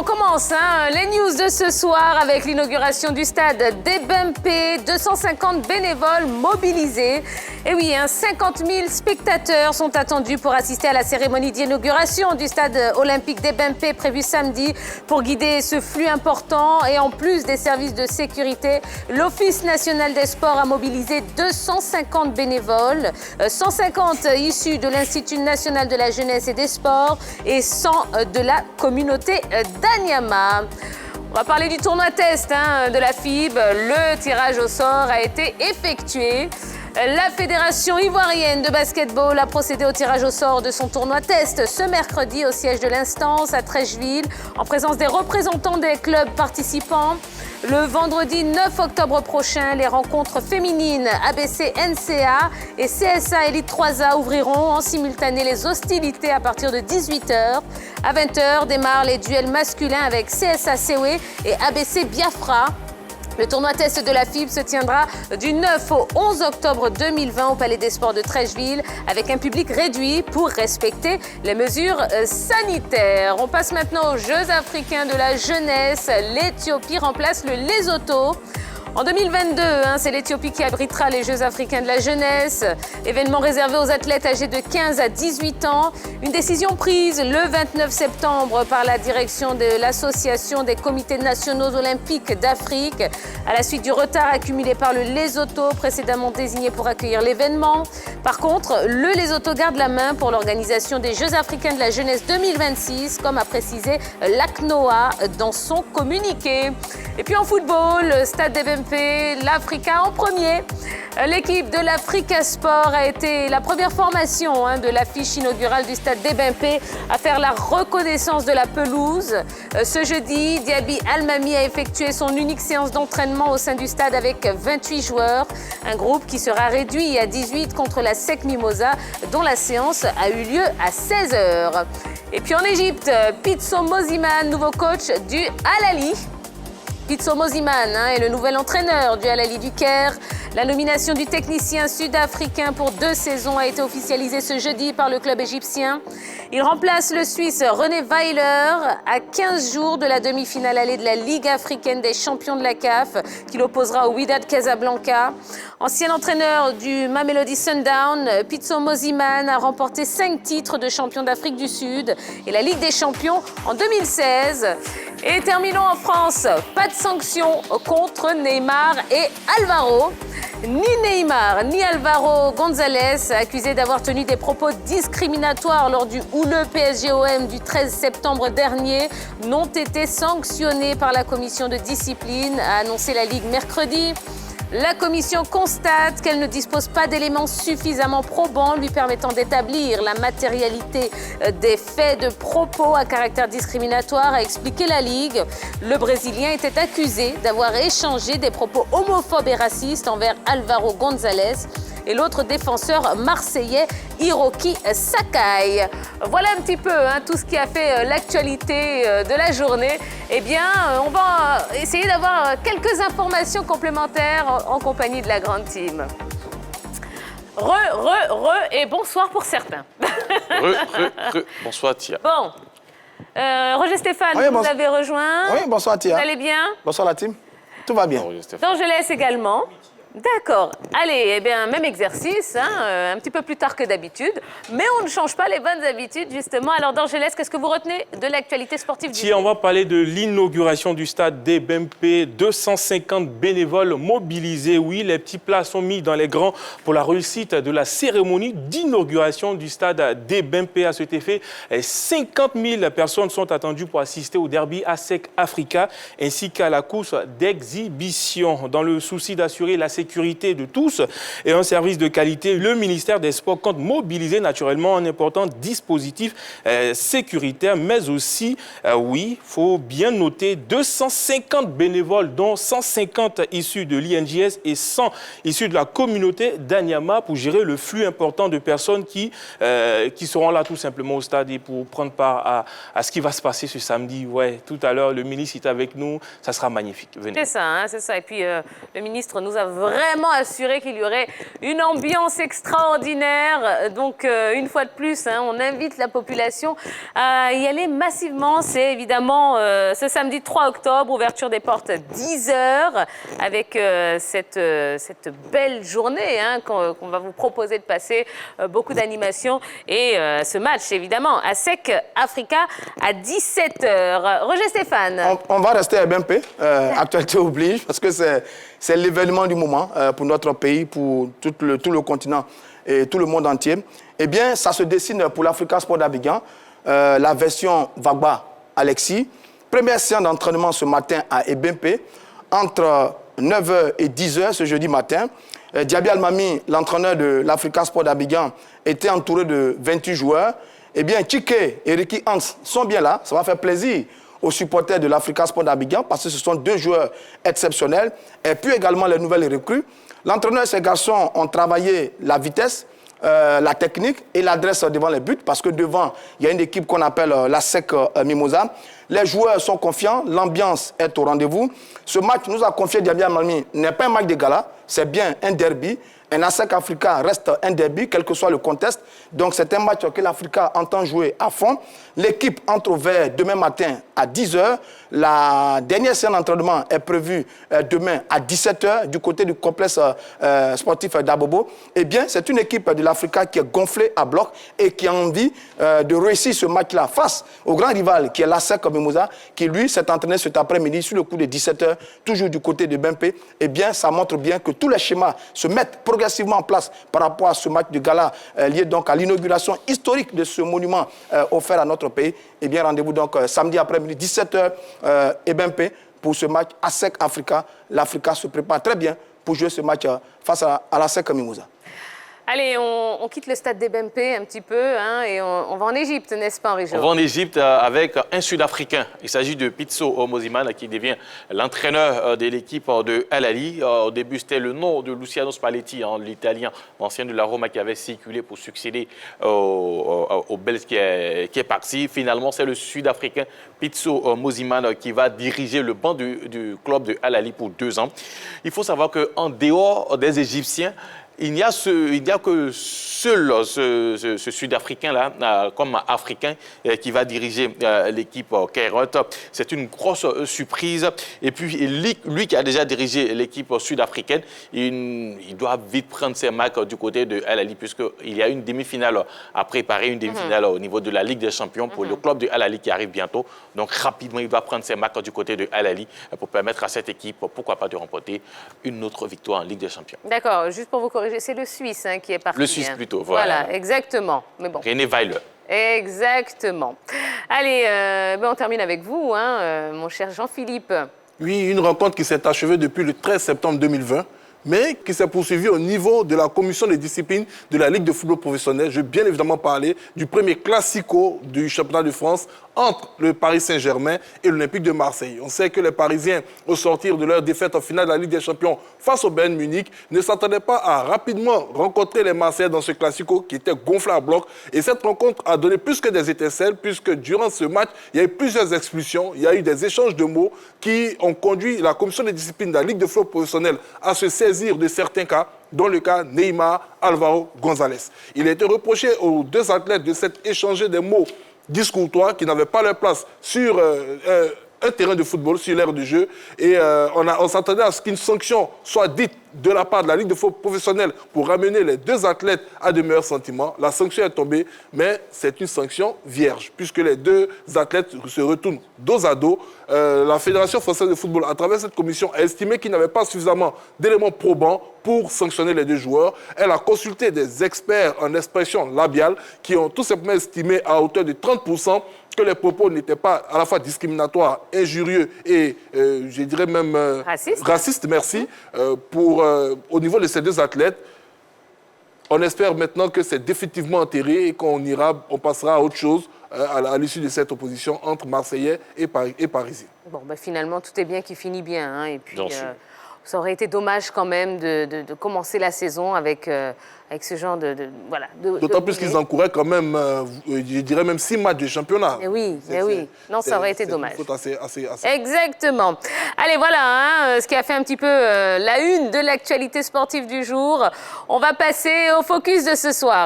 commence les news de ce soir avec l'inauguration du stade Debempe. 250 bénévoles mobilisés. Et oui, 50 000 spectateurs sont attendus pour assister à la cérémonie d'inauguration du stade olympique Debempe prévue samedi pour guider ce flux important. Et en plus des services de sécurité, l'Office national des sports a mobilisé 250 bénévoles, 150 issus de l'Institut national de la jeunesse et des sports et 100 de la communauté d'Anyama. On va parler du tournoi test de la FIB. Le tirage au sort a été effectué. La Fédération ivoirienne de basketball a procédé au tirage au sort de son tournoi test ce mercredi au siège de l'instance à Treichville, en présence des représentants des clubs participants. Le vendredi 9 octobre prochain, les rencontres féminines ABC-NCA et CSA Elite 3A ouvriront en simultané les hostilités à partir de 18h. À 20h démarrent les duels masculins avec CSA Sewe et ABC Biafra. Le tournoi test de la FIB se tiendra du 9 au 11 octobre 2020 au Palais des Sports de Treichville avec un public réduit pour respecter les mesures sanitaires. On passe maintenant aux Jeux africains de la jeunesse. L'Éthiopie remplace le Lesotho. En 2022, c'est l'Éthiopie qui abritera les Jeux africains de la jeunesse, événement réservé aux athlètes âgés de 15 à 18 ans. Une décision prise le 29 septembre par la direction de l'Association des comités nationaux olympiques d'Afrique, à la suite du retard accumulé par le Lesotho, précédemment désigné pour accueillir l'événement. Par contre, le Lesotho garde la main pour l'organisation des Jeux africains de la jeunesse 2026, comme a précisé l'ACNOA dans son communiqué. Et puis en football, Stade Debempe, l'Africa en premier. L'équipe de l'Africa Sport a été la première formation de l'affiche inaugurale du stade Debempe à faire la reconnaissance de la pelouse. Ce jeudi, Diaby Almami a effectué son unique séance d'entraînement au sein du stade avec 28 joueurs. Un groupe qui sera réduit à 18 contre la SEC Mimosa, dont la séance a eu lieu à 16h. Et puis en Égypte, Pitso Moziman, nouveau coach du Al-Ahly. Pitso Moziman est le nouvel entraîneur du Al-Ahly du Caire. La nomination du technicien sud-africain pour 2 saisons a été officialisée ce jeudi par le club égyptien. Il remplace le Suisse René Weiler à 15 jours de la demi-finale allée de la Ligue africaine des champions de la CAF qu'il opposera au Wydad Casablanca. Ancien entraîneur du Mamelodi Sundown, Pitso Moziman a remporté 5 titres de champion d'Afrique du Sud et la Ligue des champions en 2016. Et terminons en France. Pas de sanctions contre Neymar et Alvaro. Ni Neymar ni Alvaro González, accusés d'avoir tenu des propos discriminatoires lors du houleux PSG-OM du 13 septembre dernier, n'ont été sanctionnés par la commission de discipline, a annoncé la Ligue mercredi. La commission constate qu'elle ne dispose pas d'éléments suffisamment probants lui permettant d'établir la matérialité des faits de propos à caractère discriminatoire, a expliqué la Ligue. Le Brésilien était accusé d'avoir échangé des propos homophobes et racistes envers Alvaro González et l'autre défenseur marseillais, Hiroki Sakai. Voilà un petit peu tout ce qui a fait l'actualité de la journée. Eh bien, on va essayer d'avoir quelques informations complémentaires en compagnie de la grande team. Et bonsoir pour certains. Bonsoir Tia. Bon, Roger Stéphane, vous avez rejoint. Oui, bonsoir Tia. Vous allez bien? Bonsoir la team. Tout va bien. D'Angelès également. D'accord. Allez, eh bien, même exercice, un petit peu plus tard que d'habitude. Mais on ne change pas les bonnes habitudes, justement. Alors, d'Angelès, qu'est-ce que vous retenez de l'actualité sportive du jour? On va parler de l'inauguration du stade Debempe. 250 bénévoles mobilisés. Oui, les petits plats sont mis dans les grands pour la réussite de la cérémonie d'inauguration du stade Debempe. À cet effet, 50 000 personnes sont attendues pour assister au derby ASEC Africa ainsi qu'à la course d'exhibition. Dans le souci d'assurer la sécurité de tous et un service de qualité, le ministère des Sports compte mobiliser naturellement un important dispositif sécuritaire, mais aussi, oui, il faut bien noter 250 bénévoles, dont 150 issus de l'INJS et 100 issus de la communauté d'Anyama pour gérer le flux important de personnes qui seront là tout simplement au stade et pour prendre part à ce qui va se passer ce samedi. Ouais, tout à l'heure, le ministre est avec nous, ça sera magnifique. Venez. C'est ça. Et puis, le ministre nous a vraiment assuré qu'il y aurait une ambiance extraordinaire. Donc, une fois de plus, on invite la population à y aller massivement. C'est évidemment ce samedi 3 octobre, ouverture des portes 10h, avec cette belle journée qu'on va vous proposer de passer, beaucoup d'animations et ce match, évidemment, à ASEC Africa à 17h. Roger Stéphane. On va rester à BMP, actualité oblige, parce que c'est l'événement du moment pour notre pays, pour tout le continent et tout le monde entier. Eh bien, ça se dessine pour l'Africa Sport d'Abidjan, la version Vagba Alexis. Première séance d'entraînement ce matin à BMP, entre 9h et 10h ce jeudi matin. Diaby Almami, l'entraîneur de l'Africa Sport d'Abidjan, était entouré de 28 joueurs. Eh bien, Chike et Ricky Hans sont bien là. Ça va faire plaisir aux supporters de l'Africa Sport d'Abidjan parce que ce sont deux joueurs exceptionnels. Et puis également les nouvelles recrues. L'entraîneur et ses garçons ont travaillé la vitesse, la technique et l'adresse devant les buts parce que devant, il y a une équipe qu'on appelle l'ASEC Mimosa. Les joueurs sont confiants, l'ambiance est au rendez-vous. Ce match, nous a confié Diaby Almami, n'est pas un match de gala, c'est bien un derby. Un ASEC Africa reste un derby, quel que soit le contexte. Donc c'est un match que l'Africa entend jouer à fond. L'équipe entre au vert demain matin à 10h. La dernière séance d'entraînement est prévue demain à 17h du côté du complexe sportif d'Abobo. Eh bien, c'est une équipe de l'Africa qui est gonflée à bloc et qui a envie de réussir ce match-là face au grand rival qui est l'ASEC Mimosa, qui lui s'est entraîné cet après-midi sur le coup de 17h, toujours du côté de BMP. Eh bien, ça montre bien que tous les schémas se mettent progressivement en place par rapport à ce match de gala lié donc à l'inauguration historique de ce monument offert à notre pays. Eh bien, rendez-vous donc samedi après-midi, 17h, et BMP pour ce match ASEC Africa. L'Africa se prépare très bien pour jouer ce match face à l'ASEC Mimosa. Allez, on quitte le stade des BMP un petit peu et on va en Égypte, n'est-ce pas, Henri Jo? On va en Égypte avec un Sud-Africain. Il s'agit de Pitso Mosimane qui devient l'entraîneur de l'équipe de Al Ahly. Au début, c'était le nom de Luciano Spalletti, l'Italien, ancien de la Roma, qui avait circulé pour succéder au Belge qui est parti. Finalement, c'est le Sud-Africain Pitso Mosimane qui va diriger le banc du club de Al Ahly pour 2 ans. Il faut savoir qu'en dehors des Égyptiens, il n'y a que seul ce Sud-Africain-là, comme Africain, qui va diriger l'équipe Kairat. C'est une grosse surprise. Et puis, lui qui a déjà dirigé l'équipe sud-africaine, il doit vite prendre ses marques du côté de Al Ahly, puisqu'il y a une demi-finale à préparer, une demi-finale au niveau de la Ligue des Champions pour le club de Al Ahly qui arrive bientôt. Donc, rapidement, il doit prendre ses marques du côté de Al Ahly pour permettre à cette équipe, pourquoi pas, de remporter une autre victoire en Ligue des Champions. D'accord, juste pour vous corriger, c'est le Suisse qui est parti. Le Suisse plutôt, voilà. Exactement. Mais bon. René Weiler. Exactement. Allez, on termine avec vous, mon cher Jean-Philippe. Oui, une rencontre qui s'est achevée depuis le 13 septembre 2020, mais qui s'est poursuivie au niveau de la commission des disciplines de la Ligue de football professionnel. Je vais bien évidemment parler du premier classico du championnat de France entre le Paris Saint-Germain et l'Olympique de Marseille. On sait que les Parisiens, au sortir de leur défaite en finale de la Ligue des Champions face au Bayern Munich, ne s'attendaient pas à rapidement rencontrer les Marseillais dans ce classico qui était gonflé à bloc. Et cette rencontre a donné plus que des étincelles, puisque durant ce match, il y a eu plusieurs expulsions, il y a eu des échanges de mots qui ont conduit la commission des disciplines de la Ligue de football professionnel à se saisir de certains cas, dont le cas Neymar, Alvaro González. Il a été reproché aux deux athlètes de s'être échangé des mots discourtois qui n'avaient pas leur place sur un terrain de football, sur l'aire de jeu. Et on s'attendait à ce qu'une sanction soit dite de la part de la Ligue de football professionnelle pour ramener les deux athlètes à de meilleurs sentiments. La sanction est tombée, mais c'est une sanction vierge, puisque les deux athlètes se retournent dos à dos. La Fédération française de football, à travers cette commission, a estimé qu'il n'avait pas suffisamment d'éléments probants pour sanctionner les deux joueurs. Elle a consulté des experts en expression labiale qui ont tout simplement estimé à hauteur de 30% que les propos n'étaient pas à la fois discriminatoires, injurieux et, je dirais même, racistes, merci, au niveau de ces deux athlètes. On espère maintenant que c'est définitivement enterré et on passera à autre chose à l'issue de cette opposition entre Marseillais et Parisiens. Bon, finalement, tout est bien qui finit bien. Et puis, ça aurait été dommage quand même de commencer la saison avec ce genre voilà. D'autant plus qu'ils encouraient quand même, je dirais même 6 matchs de championnat. Mais oui, non, ça aurait été dommage. C'est une faute assez... Exactement. Allez, voilà hein, ce qui a fait un petit peu la une de l'actualité sportive du jour. On va passer au focus de ce soir.